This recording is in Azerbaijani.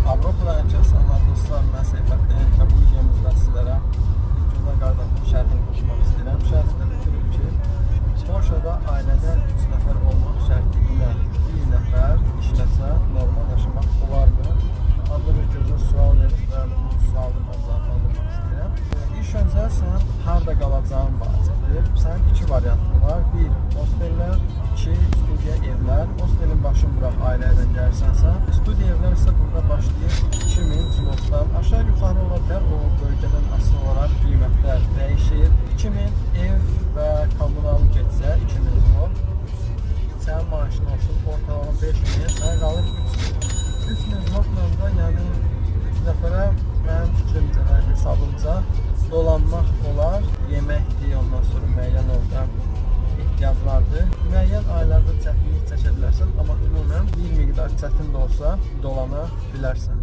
Avropadan salam dostlar, mən Seyfəddin və bu videomuzda sizlərə gözəl qardaşın şərhini qoşmaq istəyirəm. Şərhində bitirir ki, Polşada ailədə 3 nəfər olmaq şərti ilə 1 nəfər işləsə normal yaşamaq olarmı? Adlı bir gözəl sual verib və bu sualı mən cavablandırmaq istəyirəm. İlk öncə sən harada qalacağın vacibdir. Sənin 2 variantın var. 1. Hostellər, 2. Studiya evlər. Hostelin başın bıraq ailədən gəlirsənsə, studiya evlər isə burada başlayır 2000 zlotdan aşağı yuxarı ola bilər. O bölgədən asılı olaraq qiymətlər dəyişir. 2000 ev və kommunal getsə 2000 zlot. Sənin maaşın olsun ortalama 5000, sənə qalır 3000. 3000 zlotla da yəni 3 nəfərə mənim fikrimcə və hesabımca dolanmaq olar. Yeməkdir, ondan sonra müəyyən orada ehtiyaclardır. Müəyyən aylarda çətinlik çəkə bilərsən, amma ümumən bir miqdar çətin də olsa dolana bilərsən.